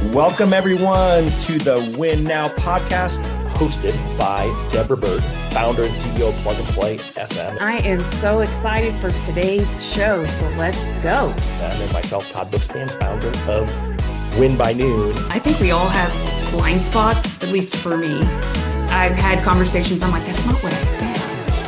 Welcome, everyone, to the Win Now podcast, hosted by Deborah Byrd, founder and CEO of Plug and Play SM. I am so excited for today's show, so let's go. And then myself, Todd Bookspan, founder of Win by Noon. I think we all have blind spots, at least for me. I've had conversations, I'm like, that's not what I said.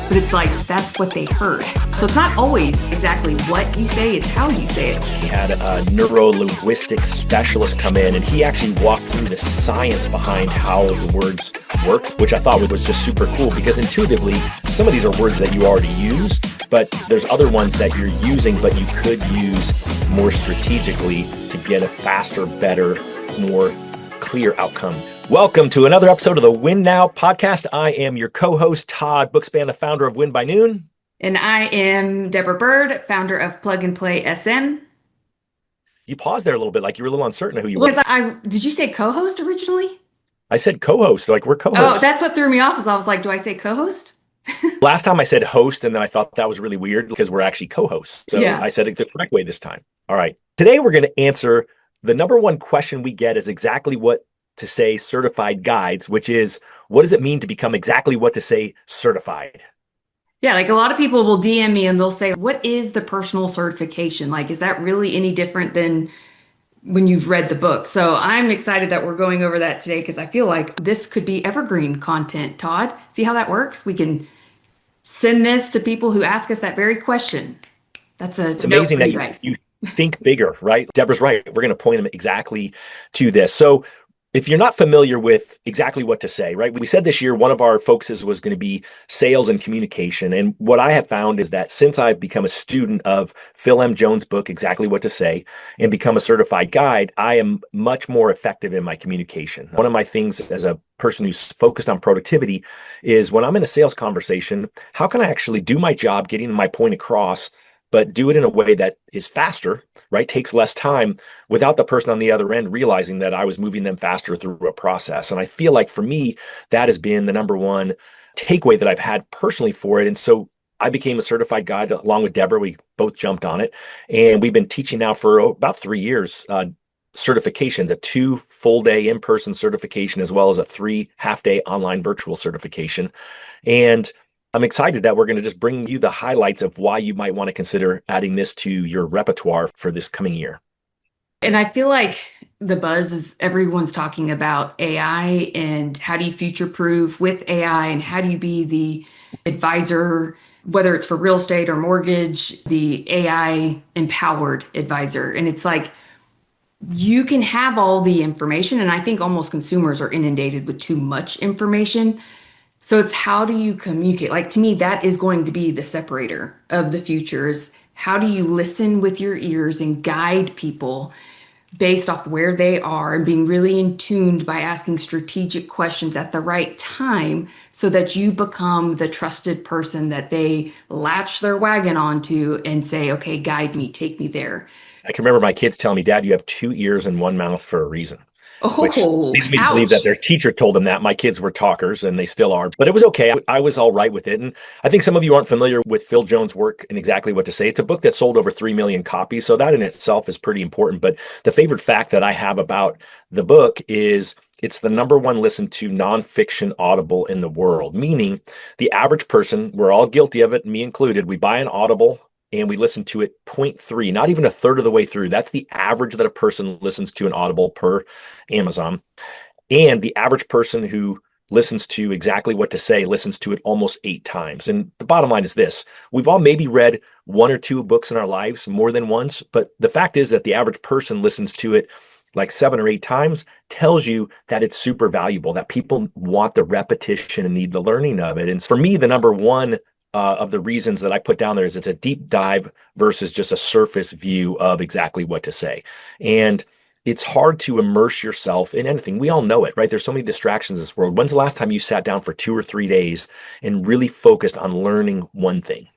But it's like, that's what they heard. So it's not always exactly what you say, it's how you say it. We had a neuro-linguistics specialist come in, and he actually walked through the science behind how the words work, which I thought was just super cool, because intuitively, some of these are words that you already use, but there's other ones that you're using, but you could use more strategically to get a faster, better, more clear outcome. Welcome to another episode of the Win Now podcast. I am your co-host, Todd Bookspan, the founder of Win by Noon. And I am Deborah Byrd, founder of Plug and Play SM. You paused there a little bit, like you were a little uncertain of who you were. Did you say co-host originally? I said co-host, like we're co-hosts. Oh, that's what threw me off, is I was like, do I say co-host? Last time I said host, and then I thought that was really weird because we're actually co-hosts. So yeah. I said it the correct way this time. All right. Today we're going to answer the number one question we get is exactly what to say certified guides, which is, what does it mean to become exactly what to say certified? Yeah, like a lot of people will DM me and they'll say, what is the personal certification? Like, is that really any different than when you've read the book? So I'm excited that we're going over that today because I feel like this could be evergreen content, Todd. See how that works? We can send this to people who ask us that very question. It's amazing that you think bigger, right? Deborah's right. We're going to point them exactly to this. So if you're not familiar with exactly what to say, right? We said this year, one of our focuses was going to be sales and communication. And what I have found is that since I've become a student of Phil M. Jones' book, Exactly What to Say, and become a certified guide, I am much more effective in my communication. One of my things as a person who's focused on productivity is when I'm in a sales conversation, how can I actually do my job getting my point across, but do it in a way that is faster, right? Takes less time without the person on the other end realizing that I was moving them faster through a process. And I feel like for me, that has been the number one takeaway that I've had personally for it. And so I became a certified guide along with Deborah. We both jumped on it. And we've been teaching now for about 3 years, certifications, a 2 full-day in-person certification, as well as a 3 half-day online virtual certification. And I'm excited that we're going to just bring you the highlights of why you might want to consider adding this to your repertoire for this coming year. And I feel like the buzz is everyone's talking about AI and how do you future-proof with AI and how do you be the advisor, whether it's for real estate or mortgage, the AI-empowered advisor. And it's like, you can have all the information, and I think almost consumers are inundated with too much information. So it's how do you communicate? Like, to me, that is going to be the separator of the future, is how do you listen with your ears and guide people based off where they are and being really in tuned by asking strategic questions at the right time so that you become the trusted person that they latch their wagon onto and say, okay, guide me, take me there. I can remember my kids telling me, Dad, you have 2 ears and 1 mouth for a reason. Which leads me to believe that their teacher told them that. My kids were talkers, and they still are. But it was okay. I was all right with it. And I think some of you aren't familiar with Phil Jones' work and Exactly What to Say. It's a book that sold over 3 million copies. So that in itself is pretty important. But the favorite fact that I have about the book is it's the number one listened to nonfiction Audible in the world, meaning the average person, we're all guilty of it, me included, we buy an Audible and we listen to it 0.3, not even a third of the way through. That's the average that a person listens to an Audible per Amazon. And the average person who listens to Exactly What to Say listens to it almost 8 times. And the bottom line is this: we've all maybe read 1 or 2 books in our lives more than once, but the fact is that the average person listens to it like 7 or 8 times, tells you that it's super valuable, that people want the repetition and need the learning of it. And for me, the number one of the reasons that I put down there is it's a deep dive versus just a surface view of exactly what to say. And it's hard to immerse yourself in anything. We all know it, right? There's so many distractions in this world. When's the last time you sat down for 2 or 3 days and really focused on learning one thing?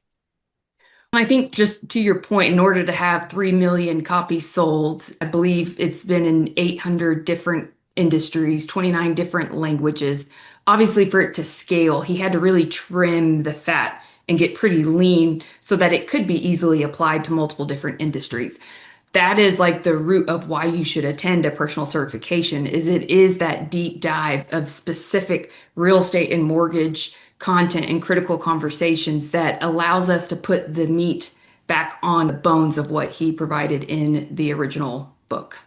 I think, just to your point, in order to have 3 million copies sold, I believe it's been in 800 different industries, 29 different languages. Obviously, for it to scale, he had to really trim the fat and get pretty lean so that it could be easily applied to multiple different industries. that is like the root of why you should attend a personal certification is it is that deep dive of specific real estate and mortgage content and critical conversations that allows us to put the meat back on the bones of what he provided in the original book.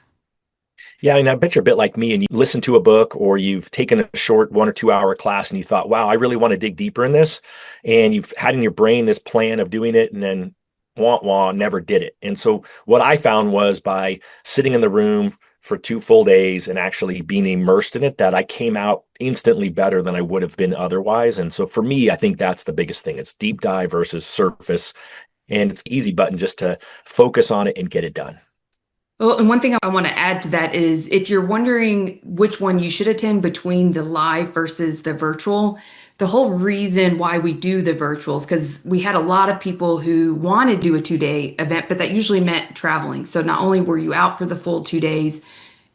Yeah, and I bet you're a bit like me and you listen to a book or you've taken a short 1 or 2 hour class and you thought, wow, I really want to dig deeper in this. And you've had in your brain this plan of doing it and then wah wah, never did it. And so what I found was by sitting in the room for 2 full days and actually being immersed in it, that I came out instantly better than I would have been otherwise. And so for me, I think that's the biggest thing. It's deep dive versus surface. And it's easy button just to focus on it and get it done. Well, and one thing I want to add to that is if you're wondering which one you should attend between the live versus the virtual, the whole reason why we do the virtuals, because we had a lot of people who want to do a 2 day event, but that usually meant traveling. So not only were you out for the full 2 days,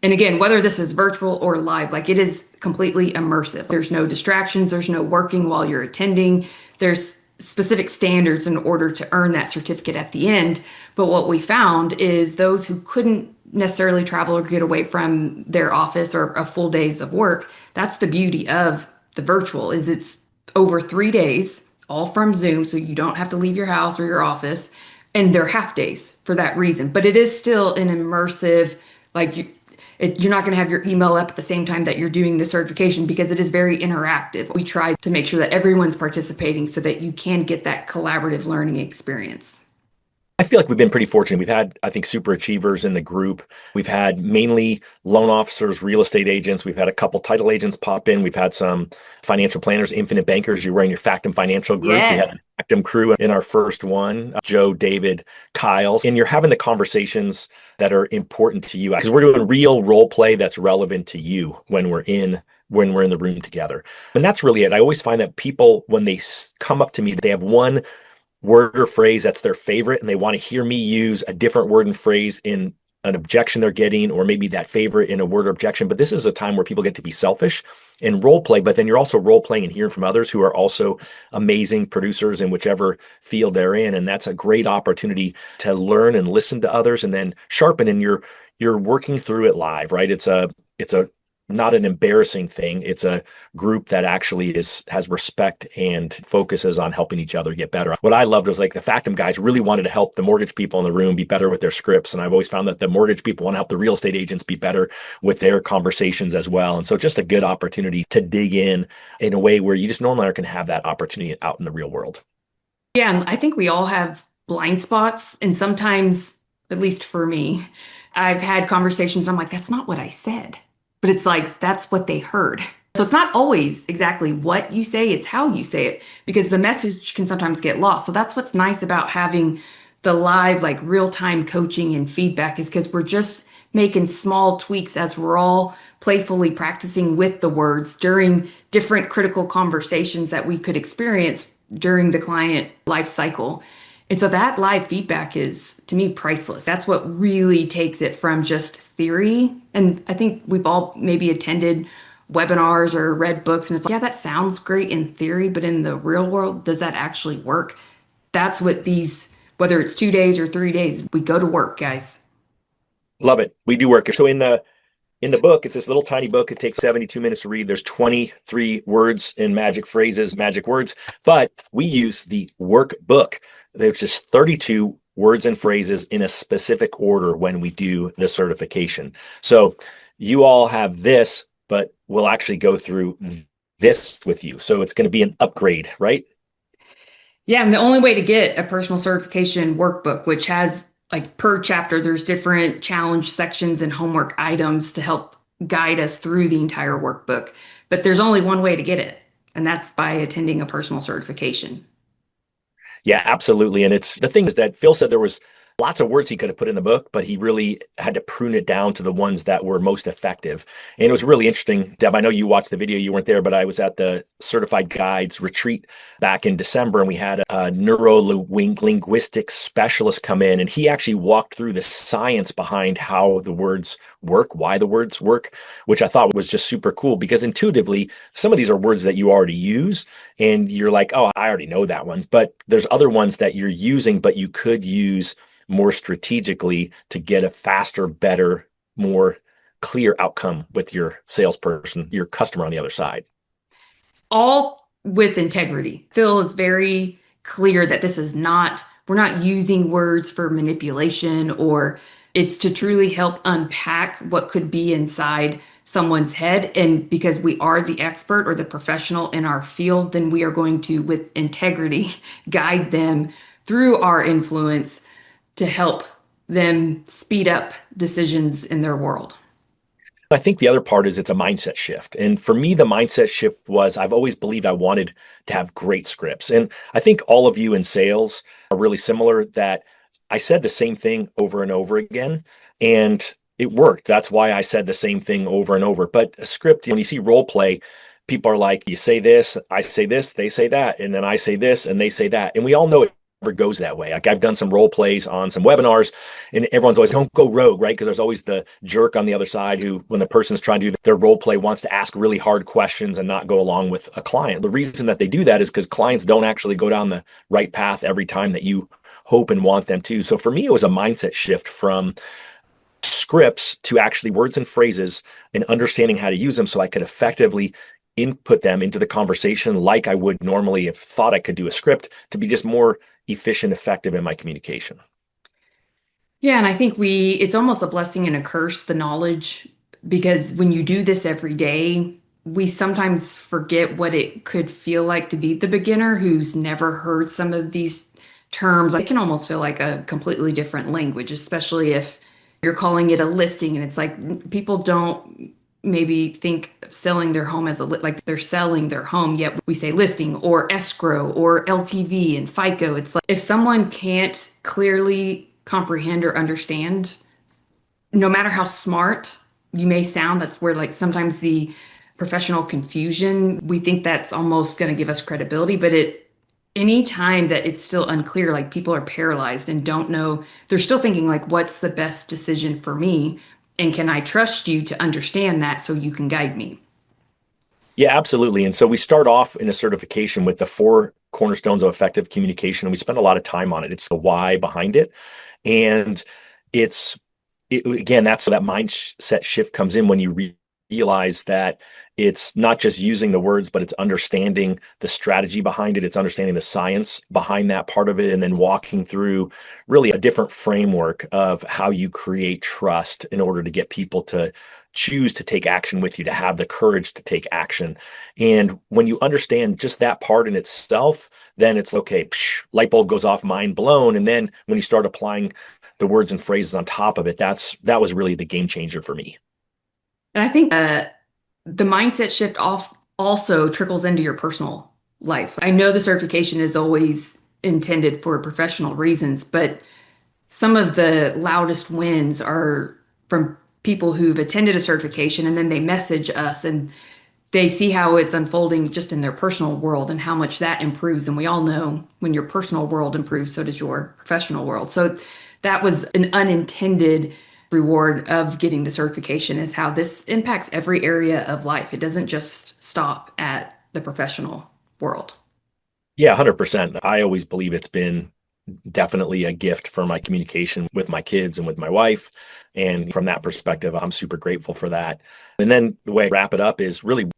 and again, whether this is virtual or live, like it is completely immersive. There's no distractions, there's no working while you're attending. There's specific standards in order to earn that certificate at the end. But what we found is those who couldn't necessarily travel or get away from their office or a full days of work, that's the beauty of the virtual is it's over 3 days, all from Zoom. So you don't have to leave your house or your office. And they're half days for that reason. But it is still an immersive, like you're not going to have your email up at the same time that you're doing the certification because it is very interactive. We try to make sure that everyone's participating so that you can get that collaborative learning experience. I feel like we've been pretty fortunate. We've had, I think, super achievers in the group. We've had mainly loan officers, real estate agents. We've had a couple title agents pop in. We've had some financial planners, infinite bankers. You're wearing your Factum Financial group. We had Yes. the Factum crew in our first one, Joe, David, Kyle. And you're having the conversations that are important to you because we're doing real role play that's relevant to you when we're in the room together. And that's really it. I always find that people, when they come up to me, they have one word or phrase that's their favorite and they want to hear me use a different word and phrase in an objection they're getting, or maybe that favorite in a word or objection. But this is a time where people get to be selfish and role play, but then you're also role playing and hearing from others who are also amazing producers in whichever field they're in. And that's a great opportunity to learn and listen to others and then sharpen, and you're working through it live, right? It's a not an embarrassing thing. It's a group that actually has respect and focuses on helping each other get better. What I loved was like the Factum guys really wanted to help the mortgage people in the room be better with their scripts. And I've always found that the mortgage people want to help the real estate agents be better with their conversations as well. And so just a good opportunity to dig in a way where you just normally aren't going to have that opportunity out in the real world. Yeah, and I think we all have blind spots. And sometimes, at least for me, I've had conversations and I'm like, that's not what I said. But it's like, that's what they heard. So it's not always exactly what you say, it's how you say it, because the message can sometimes get lost. So that's what's nice about having the live, like real-time coaching and feedback is because we're just making small tweaks as we're all playfully practicing with the words during different critical conversations that we could experience during the client life cycle. And so that live feedback is, to me, priceless. That's what really takes it from just theory. And I think we've all maybe attended webinars or read books, and it's like, yeah, that sounds great in theory, but in the real world, does that actually work? That's what these, whether it's 2 days or 3 days, we go to work, guys. Love it. We do work. So in the book, it's this little tiny book. It takes 72 minutes to read. There's 23 words and magic phrases, magic words, but we use the workbook. There's just 32 words and phrases in a specific order when we do the certification. So you all have this, but we'll actually go through this with you. So it's going to be an upgrade, right? Yeah, and the only way to get a personal certification workbook, which has like per chapter, there's different challenge sections and homework items to help guide us through the entire workbook. But there's only one way to get it, and that's by attending a personal certification. Yeah, absolutely. And it's the thing is that Phil said there was lots of words he could have put in the book, but he really had to prune it down to the ones that were most effective. And it was really interesting. Deb, I know you watched the video, you weren't there, but I was at the Certified Guides retreat back in December, and we had a neuro-linguistics specialist come in, and he actually walked through the science behind how the words work, why the words work, which I thought was just super cool because intuitively, some of these are words that you already use, and you're like, oh, I already know that one. But there's other ones that you're using, but you could use more strategically to get a faster, better, more clear outcome with your salesperson, your customer on the other side. All with integrity. Phil is very clear that this is not, we're not using words for manipulation, or it's to truly help unpack what could be inside someone's head. And because we are the expert or the professional in our field, then we are going to, with integrity, guide them through our influence to help them speed up decisions in their world. I think the other part is it's a mindset shift. And for me, the mindset shift was I've always believed I wanted to have great scripts. And I think all of you in sales are really similar that I said the same thing over and over again, and it worked. That's why I said the same thing over and over. But a script, when you see role play, people are like, you say this, I say this, they say that, and then I say this and they say that. And we all know it never goes that way. Like I've done some role plays on some webinars, and everyone's always, don't go rogue, right? Because there's always the jerk on the other side who, when the person's trying to do their role play, wants to ask really hard questions and not go along with a client. The reason that they do that is because clients don't actually go down the right path every time that you hope and want them to. So for me, it was a mindset shift from scripts to actually words and phrases and understanding how to use them so I could effectively input them into the conversation like I would normally if thought I could do a script, to be just more efficient, effective in my communication. Yeah, and I think it's almost a blessing and a curse, the knowledge, because when you do this every day, we sometimes forget what it could feel like to be the beginner who's never heard some of these terms. It can almost feel like a completely different language, especially if you're calling it a listing and it's like people don't maybe think of selling their home as like they're selling their home, yet we say listing or escrow or LTV and FICO. It's like if someone can't clearly comprehend or understand, no matter how smart you may sound, that's where like sometimes the professional confusion, we think that's almost going to give us credibility, but any time that it's still unclear, like people are paralyzed and don't know, they're still thinking like, what's the best decision for me? And can I trust you to understand that so you can guide me? Yeah, absolutely. And so we start off in a certification with the four cornerstones of effective communication, and we spend a lot of time on it. It's the why behind it. And it's again, that's that mindset shift comes in when you realize that it's not just using the words, but it's understanding the strategy behind it. It's understanding the science behind that part of it, and then walking through really a different framework of how you create trust in order to get people to choose to take action with you, to have the courage to take action. And when you understand just that part in itself, then it's okay, light bulb goes off, mind blown. And then when you start applying the words and phrases on top of it, that was really the game changer for me. And I think the mindset shift off also trickles into your personal life. I know the certification is always intended for professional reasons, but some of the loudest wins are from people who've attended a certification and then they message us and they see how it's unfolding just in their personal world and how much that improves. And we all know when your personal world improves, so does your professional world. So that was an unintended reward of getting the certification, is how this impacts every area of life. It doesn't just stop at the professional world. Yeah, 100%. I always believe it's been definitely a gift for my communication with my kids and with my wife. And from that perspective, I'm super grateful for that. And then the way I wrap it up is really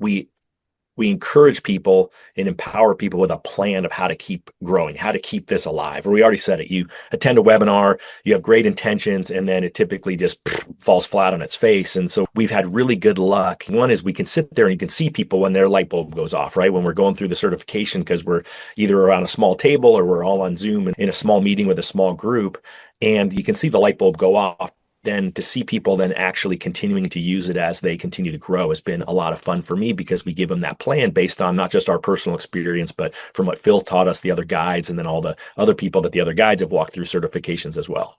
we encourage people and empower people with a plan of how to keep growing, how to keep this alive. Or we already said it. You attend a webinar, you have great intentions, and then it typically just falls flat on its face. And so we've had really good luck. One is we can sit there and you can see people when their light bulb goes off, right? When we're going through the certification, because we're either around a small table or we're all on Zoom in a small meeting with a small group, and you can see the light bulb go off. Then to see people then actually continuing to use it as they continue to grow has been a lot of fun for me, because we give them that plan based on not just our personal experience, but from what Phil's taught us, the other guides, and then all the other people that the other guides have walked through certifications as well.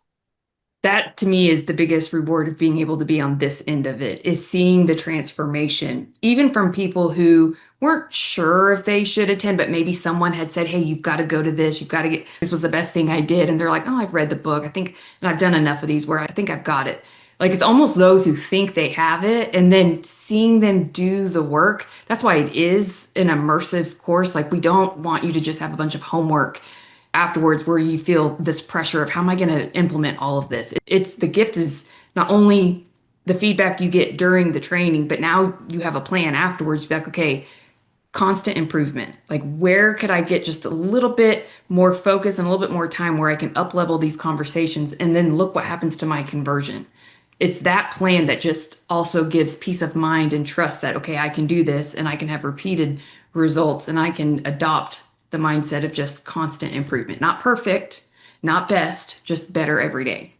That to me is the biggest reward of being able to be on this end of it, is seeing the transformation, even from people who weren't sure if they should attend, but maybe someone had said, hey, you've got to go to this, you've got to get, this was the best thing I did. And they're like, oh, I've read the book. I think, and I've done enough of these where I think I've got it. Like it's almost those who think they have it and then seeing them do the work. That's why it is an immersive course. Like we don't want you to just have a bunch of homework. afterwards where you feel this pressure of how am I going to implement all of this? It's the gift is not only the feedback you get during the training, but now you have a plan afterwards. Be like, okay, constant improvement. Like, where could I get just a little bit more focus and a little bit more time where I can up level these conversations and then look what happens to my conversion. It's that plan that just also gives peace of mind and trust that, okay, I can do this and I can have repeated results and I can adopt the mindset of just constant improvement. Not perfect, not best, just better every day.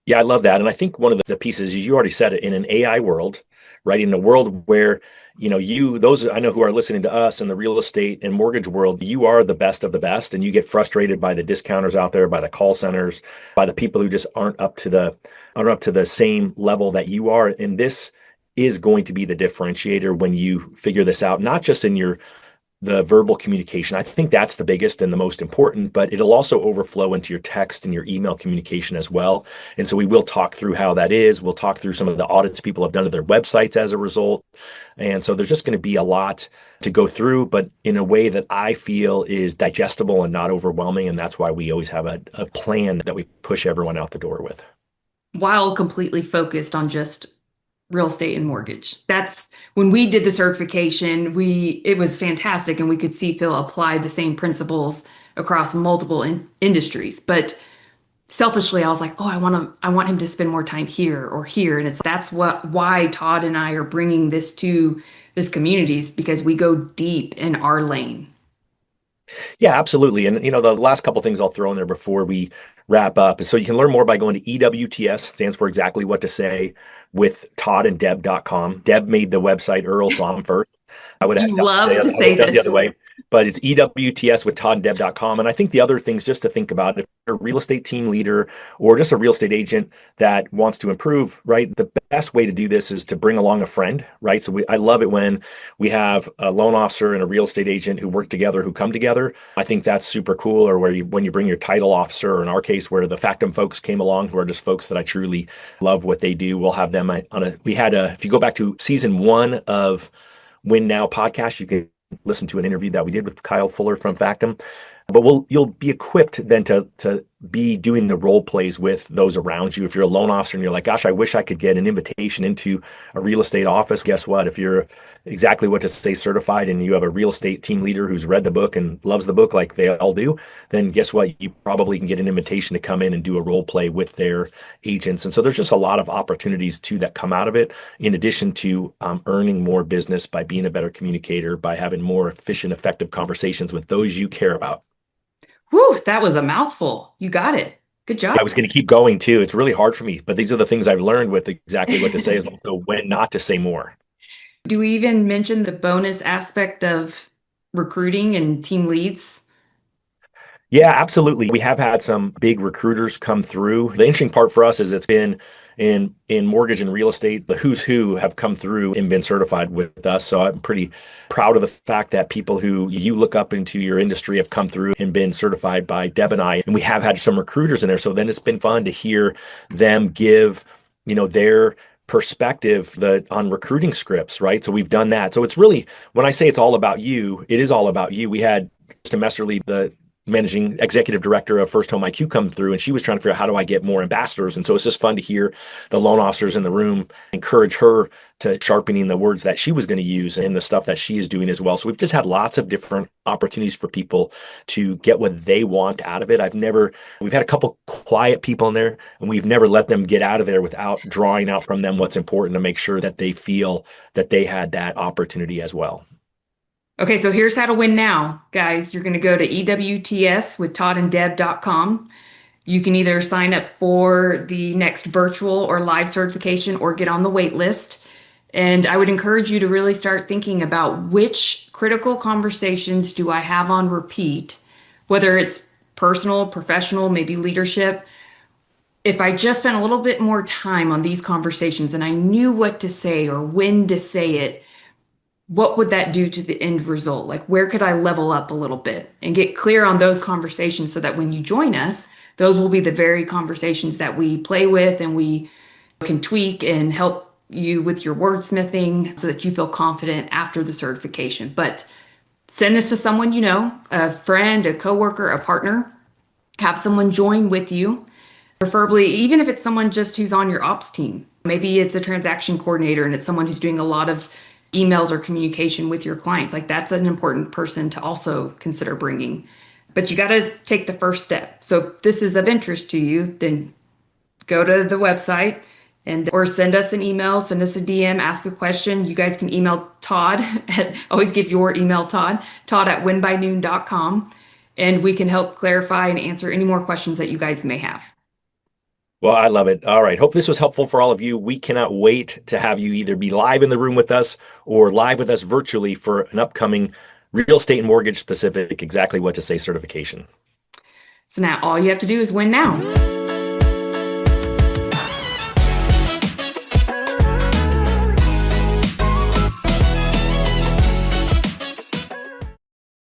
Yeah, I love that. And I think one of the pieces is you already said it in an AI world, right? In a world where, those I know who are listening to us in the real estate and mortgage world, you are the best of the best. And you get frustrated by the discounters out there, by the call centers, by the people who just aren't up to the same level that you are. And this is going to be the differentiator when you figure this out, not just in the verbal communication. I think that's the biggest and the most important, but it'll also overflow into your text and your email communication as well. And so we will talk through how that is. We'll talk through some of the audits people have done to their websites as a result. And so there's just going to be a lot to go through, but in a way that I feel is digestible and not overwhelming. And that's why we always have a plan that we push everyone out the door with. While completely focused on just real estate and mortgage. That's when we did the certification, it was fantastic and we could see Phil apply the same principles across multiple industries. But selfishly, I was like, oh, I want him to spend more time here or here. And that's why Todd and I are bringing this to this communities because we go deep in our lane. Yeah, absolutely. And the last couple things I'll throw in there before we wrap up is so you can learn more by going to EWTS, stands for exactly what to say, with toddandDeb.com. Deb made the website Earl, so I'm first. You love to I would say have done the other this. way. But it's EWTS with toddandDeb.com. And I think the other things just to think about, if you're a real estate team leader or just a real estate agent that wants to improve, right? The best way to do this is to bring along a friend, right? So I love it when we have a loan officer and a real estate agent who work together, who come together. I think that's super cool. Or when you bring your title officer, or in our case, where the Factum folks came along, who are just folks that I truly love what they do. We'll have them if you go back to season 1 of Win Now podcast, you can listen to an interview that we did with Kyle Fuller from Factum. But you'll be equipped then to be doing the role plays with those around you. If you're a loan officer and you're like, gosh, I wish I could get an invitation into a real estate office. Guess what? If you're exactly what to say certified and you have a real estate team leader who's read the book and loves the book like they all do, then guess what? You probably can get an invitation to come in and do a role play with their agents. And so there's just a lot of opportunities too that come out of it, in addition to earning more business by being a better communicator, by having more efficient, effective conversations with those you care about. Whew, that was a mouthful. You got it. Good job. I was going to keep going too. It's really hard for me, but these are the things I've learned with exactly what to say is also when not to say more. Do we even mention the bonus aspect of recruiting and team leads? Yeah, absolutely. We have had some big recruiters come through. The interesting part for us is it's been in mortgage and real estate, the who's who have come through and been certified with us. So I'm pretty proud of the fact that people who you look up into your industry have come through and been certified by Deb and I. And we have had some recruiters in there. So then it's been fun to hear them give, their perspective on recruiting scripts, right? So we've done that. So it's really, when I say it's all about you, it is all about you. We had Krista Messerly, the managing executive director of First Home IQ, come through, and she was trying to figure out, how do I get more ambassadors? And so it's just fun to hear the loan officers in the room encourage her to sharpening the words that she was going to use and the stuff that she is doing as well. So we've just had lots of different opportunities for people to get what they want out of it. We've had a couple quiet people in there, and we've never let them get out of there without drawing out from them what's important to make sure that they feel that they had that opportunity as well. Okay, so here's how to win now, guys. You're going to go to EWTS with toddandDeb.com. You can either sign up for the next virtual or live certification or get on the wait list. And I would encourage you to really start thinking about which critical conversations do I have on repeat, whether it's personal, professional, maybe leadership. If I just spent a little bit more time on these conversations and I knew what to say or when to say it, what would that do to the end result? Like, where could I level up a little bit and get clear on those conversations so that when you join us, those will be the very conversations that we play with and we can tweak and help you with your wordsmithing so that you feel confident after the certification. But send this to someone you know, a friend, a coworker, a partner, have someone join with you, preferably, even if it's someone just who's on your ops team. Maybe it's a transaction coordinator and it's someone who's doing a lot of emails or communication with your clients. Like that's an important person to also consider bringing. But you got to take the first step. So if this is of interest to you, then go to the website and or send us an email, send us a DM, ask a question. You guys can email Todd always give your email Todd at winbynoon.com, and we can help clarify and answer any more questions that you guys may have. Well, I love it. All right. Hope this was helpful for all of you. We cannot wait to have you either be live in the room with us or live with us virtually for an upcoming real estate and mortgage specific exactly what to say certification. So now all you have to do is win now.